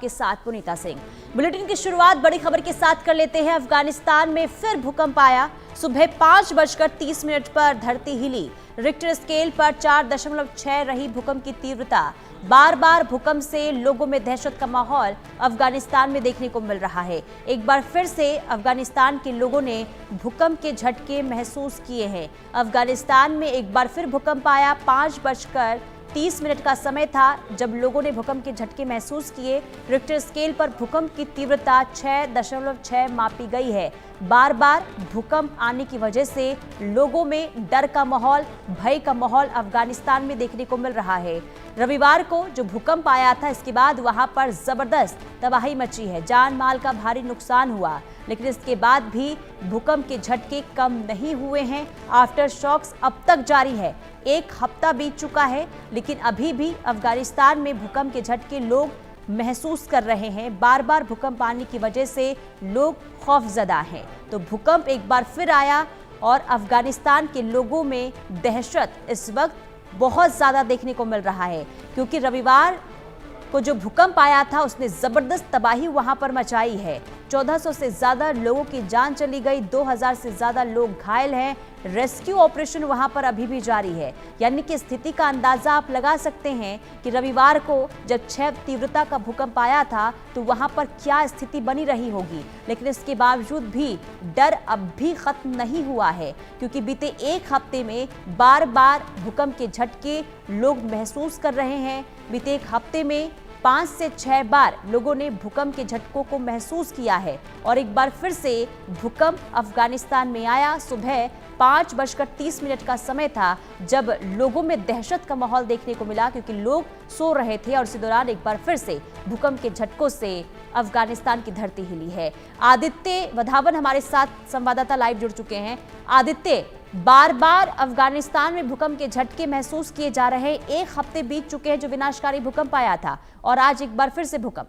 के साथ पुनीता सिंह। बुलेटिन की शुरुआत बड़ी खबर के साथ कर लेते हैं। अफगानिस्तान में फिर भूकंप आया। सुबह 5:30 पर धरती हिली। रिक्टर स्केल पर 4.6 रही भूकंप की तीव्रता। बार बार भूकंप से लोगों में दहशत का माहौल अफगानिस्तान में देखने को मिल रहा है। एक बार फिर से अफगानिस्तान के लोगों ने भूकंप के झटके महसूस किए हैं। अफगानिस्तान में एक बार फिर भूकंप आया। 5:30 का समय था जब लोगों ने भूकंप के झटके महसूस किए। रिक्टर स्केल पर भूकंप की तीव्रता 6.6 मापी गई है। बार बार भूकंप आने की वजह से लोगों में डर का माहौल, भय का माहौल अफगानिस्तान में देखने को मिल रहा है। रविवार को जो भूकंप आया था, इसके बाद वहां पर जबरदस्त तबाही मची है। जान माल का भारी नुकसान हुआ, लेकिन इसके बाद भी भूकंप के झटके कम नहीं हुए हैं। आफ्टर शॉक्स अब तक जारी है। एक हफ्ता बीत चुका है, लेकिन अभी भी अफगानिस्तान में भूकंप के झटके लोग महसूस कर रहे हैं। बार बार भूकंप आने की वजह से लोग खौफजदा हैं। तो भूकंप एक बार फिर आया और अफगानिस्तान के लोगों में दहशत इस वक्त बहुत ज़्यादा देखने को मिल रहा है, क्योंकि रविवार को जो भूकंप आया था उसने जबरदस्त तबाही वहां पर मचाई है। 1400 से ज्यादा लोगों की जान चली गई, 2000 से ज्यादा लोग घायल हैं। रेस्क्यू ऑपरेशन वहां पर अभी भी जारी है। यानी कि स्थिति का अंदाजा आप लगा सकते हैं कि रविवार को जब 6 तीव्रता का भूकंप आया था तो वहां पर क्या स्थिति बनी रही होगी। लेकिन इसके बावजूद भी डर अब भी खत्म नहीं हुआ है, क्योंकि बीते एक हफ्ते में बार बार भूकंप के झटके लोग महसूस कर रहे हैं। बीते एक हफ्ते में 5 से 6 बार लोगों ने भूकंप के झटकों को महसूस किया है। और एक बार फिर से भूकंप अफगानिस्तान में आया। सुबह 5:30 का समय था जब लोगों में दहशत का माहौल देखने को मिला, क्योंकि लोग सो रहे थे और इसी दौरान एक बार फिर से भूकंप के झटकों से अफगानिस्तान की धरती हिली है। आदित्य वधावन हमारे साथ संवाददाता लाइव जुड़ चुके हैं। आदित्य, बार बार अफगानिस्तान में भूकंप के झटके महसूस किए जा रहे हैं। एक हफ्ते बीत चुके हैं जो विनाशकारी भूकंप आया था, और आज एक बार फिर से भूकंप।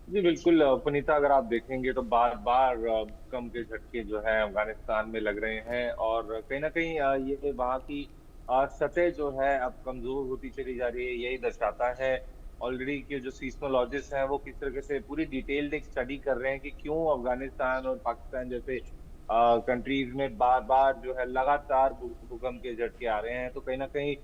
जी बिल्कुल पुनीता, अगर आप देखेंगे तो बार बार भूकंप के झटके जो है अफगानिस्तान में लग रहे हैं, और कहीं ना कहीं ये वहाँ की सतह जो है अब कमजोर होती चली जा रही है। यही दर्शाता है ऑलरेडी कि जो सीस्मोलॉजिस्ट हैं वो किस तरह से पूरी डिटेल्ड एक स्टडी कर रहे हैं कि क्यों अफगानिस्तान और पाकिस्तान जैसे कंट्रीज में बार बार जो है लगातार भूकंप के झटके आ रहे हैं। तो कहीं ना कहीं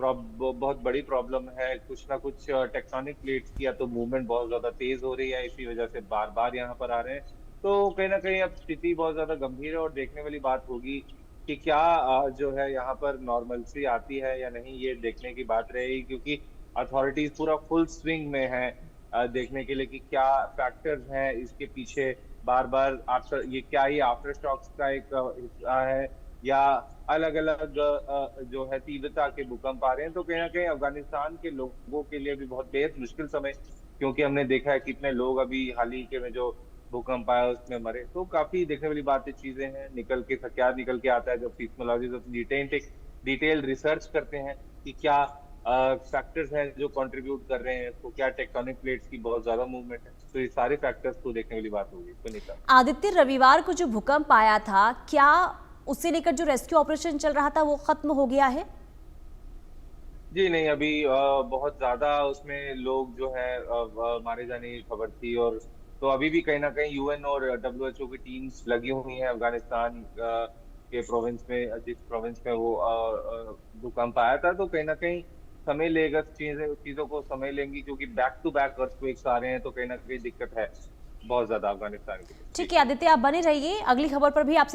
बहुत बड़ी प्रॉब्लम है। कुछ ना कुछ टेक्टोनिक प्लेट्स की या तो मूवमेंट बहुत ज्यादा तेज हो रही है, इसी वजह से बार बार यहाँ पर आ रहे हैं। तो कहीं ना कहीं अब स्थिति बहुत ज्यादा गंभीर है, और देखने वाली बात होगी कि क्या जो है यहाँ पर नॉर्मलसी आती है या नहीं, ये देखने की बात रहेगी। क्योंकि अथॉरिटीज पूरा फुल स्विंग में है देखने के लिए कि क्या फैक्टर्स हैं इसके पीछे। बार बार आफ्टर ये क्या ही आफ्टर शॉक्स का एक हिस्सा है, या अलग अलग जो है तीव्रता के भूकंप आ रहे हैं। तो कहीं ना कहीं अफगानिस्तान के लोगों के लिए भी बहुत बेहद मुश्किल समय, क्योंकि हमने देखा है कितने लोग अभी हाल ही के में जो भूकंप आया उसमें मरे। तो काफी देखने वाली बातें चीजें हैं। क्या निकल के आता है जब सीस्मोलॉजिस्ट डिटेल रिसर्च करते हैं कि क्या फैक्टर्स हैं जो कंट्रीब्यूट कर रहे हैं, तो क्या टेक्टोनिक प्लेट्स की बहुत ज्यादा मूवमेंट है। तो ये सारे फैक्टर्स को देखने वाली बात होगी पुनीता। आदित्य, रविवार को जो भूकंप आया था, क्या उसे लेकर जो रेस्क्यू ऑपरेशन चल रहा था वो खत्म हो गया है? जी नहीं, अभी बहुत ज्यादा उसमें लोग जो है मारे जाने की खबर थी। और तो अभी भी कहीं ना कहीं यूएन और डब्ल्यूएचओ की टीम्स लगी हुई हैं अफगानिस्तान के प्रोविंस में, जिस प्रोविंस में वो भूकंप आया था। तो कहीं ना कहीं समय लेगा, चीजों को समय लेंगी, क्योंकि बैक टू बैक अर्थक्वेक्स आ रहे हैं। तो कहीं ना कहीं दिक्कत है बहुत ज्यादा अफगानिस्तान के लिए। ठीक है आदित्य, आप बने रहिए। अगली खबर पर भी आपसे